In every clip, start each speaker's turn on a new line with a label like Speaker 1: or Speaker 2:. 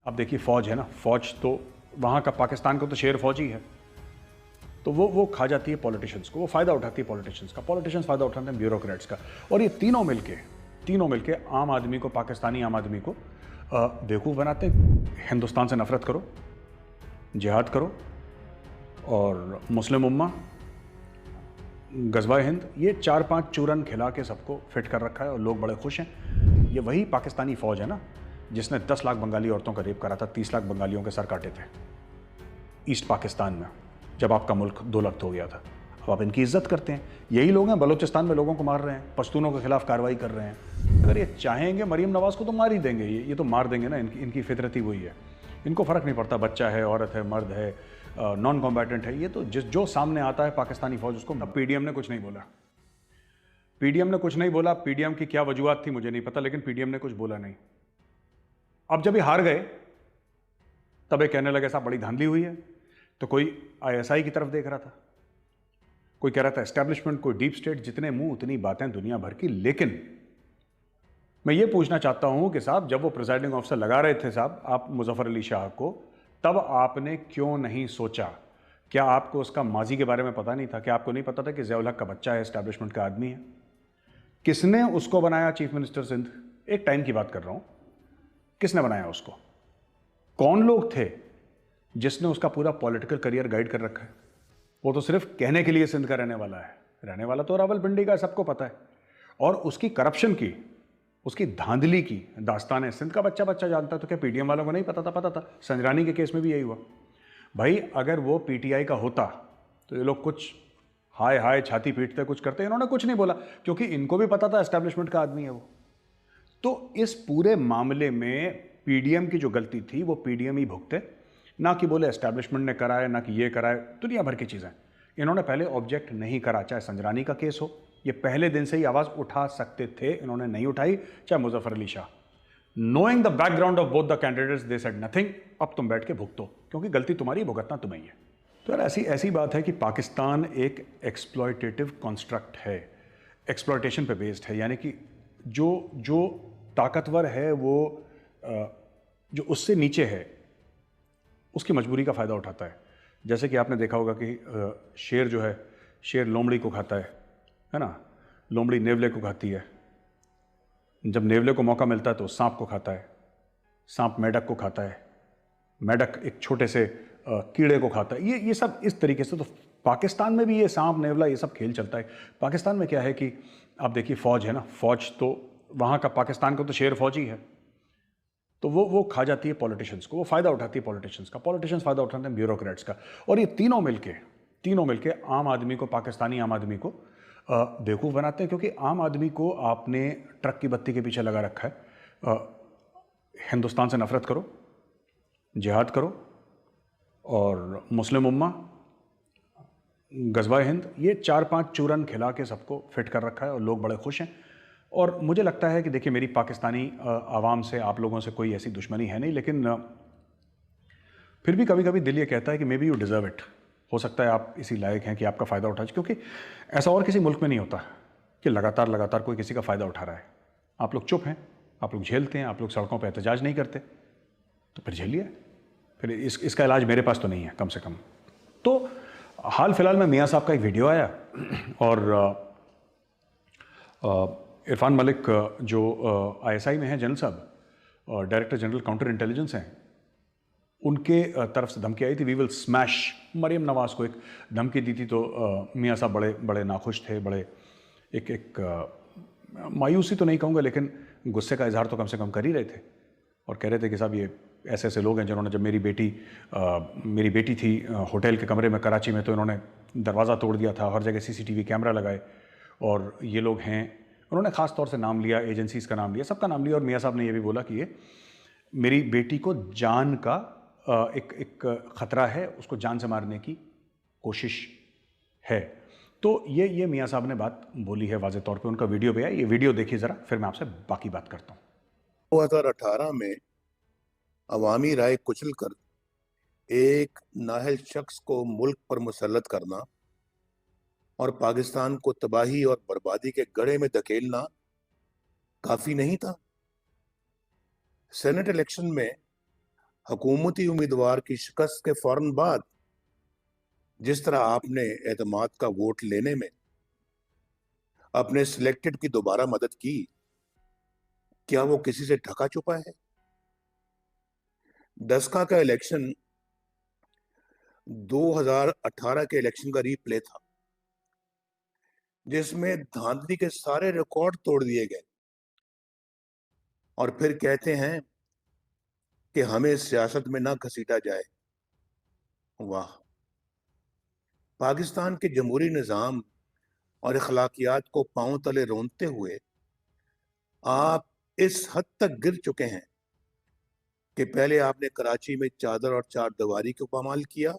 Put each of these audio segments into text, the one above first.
Speaker 1: अब देखिए फौज है ना, फौज तो वहाँ का पाकिस्तान का तो शेर फौज ही है। तो वो खा जाती है पॉलिटिशियंस को, वो फ़ायदा उठाती है पॉलिटिशियंस का, पॉलिटिशियंस फ़ायदा उठाते हैं ब्यूरोक्रेट्स का। और ये तीनों मिलके आम आदमी को, पाकिस्तानी आम आदमी को बेवकूफ़ बनाते हैं। हिंदुस्तान से नफरत करो, जिहाद करो, और मुस्लिम उम्मा, गज़वा हिंद, ये 4-5 चूरन खिला के सबको फिट कर रखा है और लोग बड़े खुश हैं। ये वही पाकिस्तानी फ़ौज है ना जिसने 10 लाख बंगाली औरतों का रेप करा था, 30 लाख बंगालियों के सर काटे थे ईस्ट पाकिस्तान में, जब आपका मुल्क 2 लख्त हो गया था। अब आप इनकी इज्जत करते हैं। यही लोग हैं बलूचिस्तान में लोगों को मार रहे हैं, पश्तूनों के खिलाफ कार्रवाई कर रहे हैं। अगर ये चाहेंगे मरीम नवाज़ को तो मार ही देंगे, ये तो मार देंगे ना, इनकी फितरत ही वही है। इनको फ़र्क नहीं पड़ता बच्चा है, औरत है, मर्द है, नॉन कॉम्बैटेंट है। ये तो जो सामने आता है पाकिस्तानी फ़ौज उसको। पीडीएम ने कुछ नहीं बोला, पीडीएम ने कुछ नहीं बोला। पीडीएम की क्या वजूहत थी मुझे नहीं पता, लेकिन पीडीएम ने कुछ बोला नहीं। अब जब ये हार गए तब ये कहने लगे साहब बड़ी धांधली हुई है। तो कोई आईएसआई की तरफ देख रहा था, कोई कह रहा था एस्टेब्लिशमेंट, कोई डीप स्टेट, जितने मुंह उतनी बातें दुनिया भर की। लेकिन मैं ये पूछना चाहता हूं कि साहब जब वो प्रिजाइडिंग ऑफिसर लगा रहे थे साहब आप मुजफ्फर अली शाह को, तब आपने क्यों नहीं सोचा? क्या आपको उसका माजी के बारे में पता नहीं था? क्या आपको नहीं पता था कि ज़िया-उल हक का बच्चा है, एस्टेब्लिशमेंट का आदमी है? किसने उसको बनाया चीफ मिनिस्टर सिंध? एक टाइम की बात कर रहा हूं, किसने बनाया उसको? कौन लोग थे जिसने उसका पूरा पॉलिटिकल करियर गाइड कर रखा है? वो तो सिर्फ कहने के लिए सिंध का रहने वाला है, रहने वाला तो रावलपिंडी का है, सबको पता है। और उसकी करप्शन की, उसकी धांधली की दास्तान है सिंध का बच्चा बच्चा जानता है। तो क्या पीडीएम वालों को नहीं पता था? पता था। संजरानी के केस में भी यही हुआ भाई। अगर वो पीटीआई का होता तो ये लोग कुछ हाय हाय छाती पीटते कुछ करते, इन्होंने कुछ नहीं बोला क्योंकि इनको भी पता था एस्टेब्लिशमेंट का आदमी है वो। तो इस पूरे मामले में पीडीएम की जो गलती थी वो पीडीएम ही भुगते, ना कि बोले एस्टेब्लिशमेंट ने कराया, ना कि ये कराए, दुनिया भर की चीज़ें। इन्होंने पहले ऑब्जेक्ट नहीं करा, चाहे संजरानी का केस हो, ये पहले दिन से ही आवाज़ उठा सकते थे, इन्होंने नहीं उठाई। चाहे Muzaffar Ali Shah, knowing the background of both the candidates they said nothing. अब तुम बैठ के भुगतो क्योंकि गलती तुम्हारी, भुगतना तुम्हें ही है। तो यार ऐसी बात है कि पाकिस्तान एक एक्सप्लॉयटेटिव कॉन्स्ट्रक्ट है, एक्सप्लॉयटेशन पे बेस्ड है। यानी कि जो ताकतवर है वो जो उससे नीचे है उसकी मजबूरी का फ़ायदा उठाता है। जैसे कि आपने देखा होगा कि शेर जो है, शेर लोमड़ी को खाता है ना? लोमड़ी नेवले को खाती है। जब नेवले को मौका मिलता है तो सांप को खाता है, सांप मेढक को खाता है, मेढक एक छोटे से कीड़े को खाता है। ये सब इस तरीके से। तो पाकिस्तान में भी ये सांप नेवला ये सब खेल चलता है। पाकिस्तान में क्या है कि आप देखिए फौज है ना, फौज तो वहाँ का, पाकिस्तान का तो शेर फौज ही है। तो वो खा जाती है पॉलिटिशियंस को, वो फ़ायदा उठाती है पॉलिटिशियंस का, पॉलिटिशियंस फ़ायदा उठाते हैं ब्यूरोक्रेट्स का। और ये तीनों मिलके आम आदमी को, पाकिस्तानी आम आदमी को बेवकूफ़ बनाते हैं। क्योंकि आम आदमी को आपने ट्रक की बत्ती के पीछे लगा रखा है। हिंदुस्तान से नफरत करो, जिहाद करो, और मुस्लिम उम्मा, गज़वा हिंद, ये 4-5 चूरन खिला के सबको फिट कर रखा है और लोग बड़े खुश हैं। और मुझे लगता है कि देखिए मेरी पाकिस्तानी आवाम से, आप लोगों से कोई ऐसी दुश्मनी है नहीं, लेकिन फिर भी कभी कभी दिल ये कहता है कि may be you deserve it. हो सकता है आप इसी लायक हैं कि आपका फ़ायदा उठा, क्योंकि ऐसा और किसी मुल्क में नहीं होता कि लगातार कोई किसी का फ़ायदा उठा रहा है। आप लोग चुप हैं, आप लोग झेलते हैं, आप लोग सड़कों पर एहतजाज नहीं करते, तो फिर झेलिए। फिर इसका इलाज मेरे पास तो नहीं है कम से कम। तो हाल फिलहाल में मियाँ साहब का एक वीडियो आया और इरफान मलिक जो आईएसआई में हैं जनरल साहब, डायरेक्टर जनरल काउंटर इंटेलिजेंस हैं, उनके तरफ से धमकी आई थी, वी विल स्मैश। मरीम नवाज़ को एक धमकी दी थी। तो मियाँ साहब बड़े बड़े नाखुश थे, बड़े एक मायूसी तो नहीं कहूँगा, लेकिन गुस्से का इजहार तो कम से कम कर ही रहे थे। और कह रहे थे कि साहब ये ऐसे ऐसे लोग हैं जिन्होंने, जब मेरी बेटी थी होटल के कमरे में कराची में, तो इन्होंने दरवाज़ा तोड़ दिया था, हर जगह सीसीटीवी कैमरा लगाए, और ये लोग हैं। उन्होंने ख़ास तौर से नाम लिया, एजेंसीज़ का नाम लिया, सबका नाम लिया। और मियाँ साहब ने ये भी बोला कि ये मेरी बेटी को जान का एक ख़तरा है, उसको जान से मारने की कोशिश है। तो ये मियाँ साहब ने बात बोली है वाज़े तौर पे, उनका वीडियो भी है। ये वीडियो देखिए ज़रा, फिर मैं आपसे बाकी बात करता हूँ।
Speaker 2: 2018 में अवामी राय कुचलकर एक नाअहल शख्स को मुल्क पर मुसल्लत करना और पाकिस्तान को तबाही और बर्बादी के गड्ढे में धकेलना काफी नहीं था। सेनेट इलेक्शन में हुकूमती उम्मीदवार की शिकस्त के फौरन बाद जिस तरह आपने एतमाद का वोट लेने में अपने सिलेक्टेड की दोबारा मदद की, क्या वो किसी से ढका छुपा है? दसका का इलेक्शन 2018 के इलेक्शन का रीप्ले था, जिसमें धांधली के सारे रिकॉर्ड तोड़ दिए गए और फिर कहते हैं कि हमें सियासत में ना घसीटा जाए। वाह! पाकिस्तान के जमहूरी निज़ाम और अखलाकियात को पांव तले रोंदते हुए आप इस हद तक गिर चुके हैं कि पहले आपने कराची में चादर और चारदीवारी को पामाल किया,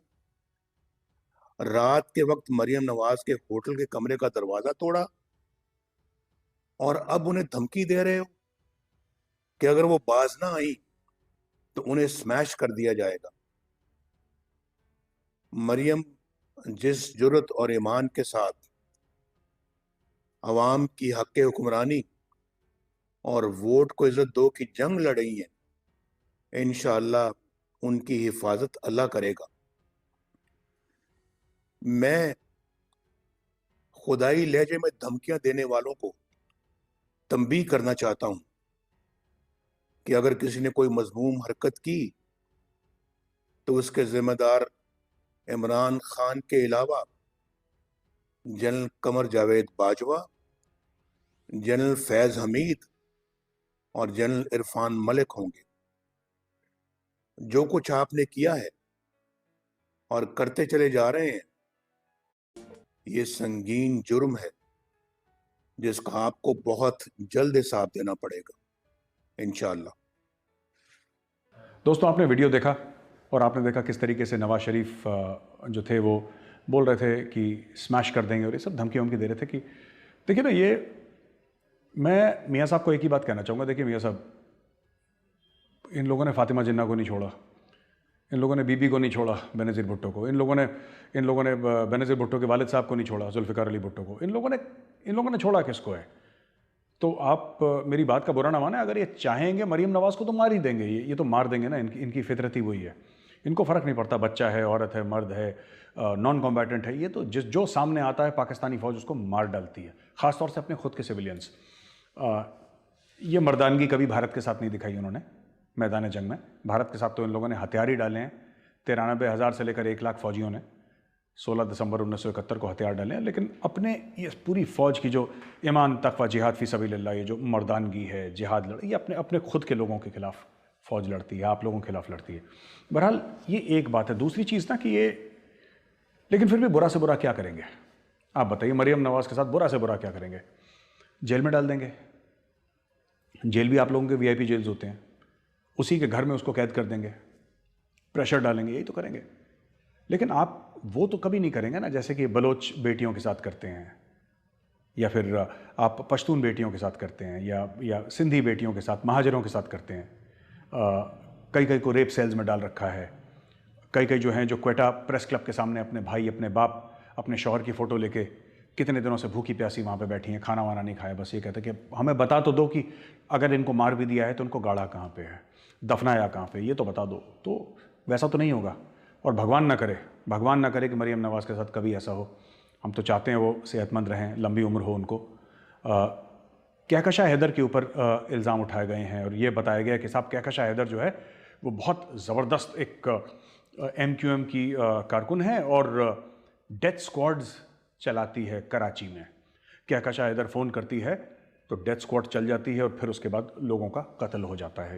Speaker 2: रात के वक्त मरियम नवाज के होटल के कमरे का दरवाजा तोड़ा और अब उन्हें धमकी दे रहे हो कि अगर वो बाज ना आई तो उन्हें स्मैश कर दिया जाएगा। मरियम जिस जुर्रत और ईमान के साथ अवाम की हक हुक्मरानी और वोट को इज्जत दो की जंग लड़ी है, इंशाअल्लाह उनकी हिफाजत अल्लाह करेगा। मैं खुदाई लहजे में धमकियां देने वालों को तंबीह करना चाहता हूं कि अगर किसी ने कोई मजमूम हरकत की तो उसके जिम्मेदार इमरान खान के अलावा जनरल कमर जावेद बाजवा, जनरल फैज हमीद और जनरल इरफान मलिक होंगे। जो कुछ आपने किया है और करते चले जा रहे हैं, ये संगीन जुर्म है जिसका आपको बहुत जल्द हिसाब देना पड़ेगा इंशाअल्लाह।
Speaker 1: दोस्तों, आपने वीडियो देखा और आपने देखा किस तरीके से नवाज शरीफ जो थे वो बोल रहे थे कि स्मैश कर देंगे और ये सब धमकी वमकी दे रहे थे कि देखिए ना, ये मैं मियाँ साहब को एक ही बात कहना चाहूँगा। देखिए मियाँ साहब, इन लोगों ने फातिमा जिन्ना को नहीं छोड़ा, इन लोगों ने बीबी को नहीं छोड़ा, बेनज़ीर भुट्टो को, इन लोगों ने बेनज़ीर भुट्टो के वालिद साहब को नहीं छोड़ा, जुल्फ़िकार अली भुट्टो को। इन लोगों ने छोड़ा किसको है? तो आप मेरी बात का बुरा ना माने, अगर ये चाहेंगे मरीम नवाज़ को तो मार ही देंगे, ये तो मार देंगे ना। इनकी फितरत ही वही है, इनको फ़र्क नहीं पड़ता बच्चा है, औरत है, मर्द है, नॉन कॉम्बैटेंट है। ये तो जो सामने आता है पाकिस्तानी फ़ौज उसको मार डालती है, ख़ासतौर से अपने खुद के सिविलियंस। ये मर्दानगी कभी भारत के साथ नहीं दिखाई उन्होंने मैदान जंग में। भारत के साथ तो इन लोगों ने हथियार ही डाले हैं। 93,000 से लेकर 1 लाख फ़ौजियों ने 16 दिसंबर 1971 को हथियार डाले हैं, लेकिन अपने ये पूरी फ़ौज की जो ईमान तकवा जिहाद फ़ी सबीलिल्लाह, ये जो मर्दानगी है, जिहाद ये अपने खुद के लोगों के खिलाफ फ़ौज लड़ती है, आप लोगों के खिलाफ लड़ती है। बहरहाल ये एक बात है। दूसरी चीज़ ना कि ये, लेकिन फिर भी बुरा से बुरा क्या करेंगे आप बताइए? मरीम नवाज़ के साथ बुरा से बुरा क्या करेंगे? जेल में डाल देंगे। जेल भी आप लोगों के VIP जेल्स होते हैं, उसी के घर में उसको कैद कर देंगे, प्रेशर डालेंगे, यही तो करेंगे। लेकिन आप वो तो कभी नहीं करेंगे ना, जैसे कि बलोच बेटियों के साथ करते हैं, या फिर आप पश्तून बेटियों के साथ करते हैं, या सिंधी बेटियों के साथ, महाजरों के साथ करते हैं। कई को रेप सेल्स में डाल रखा है। कई जो हैं जो क्वेटा प्रेस क्लब के सामने अपने भाई, अपने बाप, अपने शौहर की फ़ोटो लेके कितने दिनों से भूखी प्यासी वहाँ पे बैठी हैं, खाना वाना नहीं खाया, बस ये कहते हैं कि हमें बता तो दो कि अगर इनको मार भी दिया है तो उनको गाड़ा कहाँ पे है, दफनाया कहाँ पे, ये तो बता दो। तो वैसा तो नहीं होगा, और भगवान ना करे कि मरीम नवाज़ के साथ कभी ऐसा हो। हम तो चाहते हैं वो सेहतमंद रहें, लंबी उम्र हो उनको। कहकशा हैदर के ऊपर इल्ज़ाम उठाए गए हैं और ये बताया गया कि साहब कहकशा हैदर जो है वो बहुत ज़बरदस्त एक MQM की कारकुन है और डेथ स्क्वाड्स चलाती है कराची में। कहकशा हैदर फ़ोन करती है तो डेथ स्क्वाड चल जाती है और फिर उसके बाद लोगों का कत्ल हो जाता है।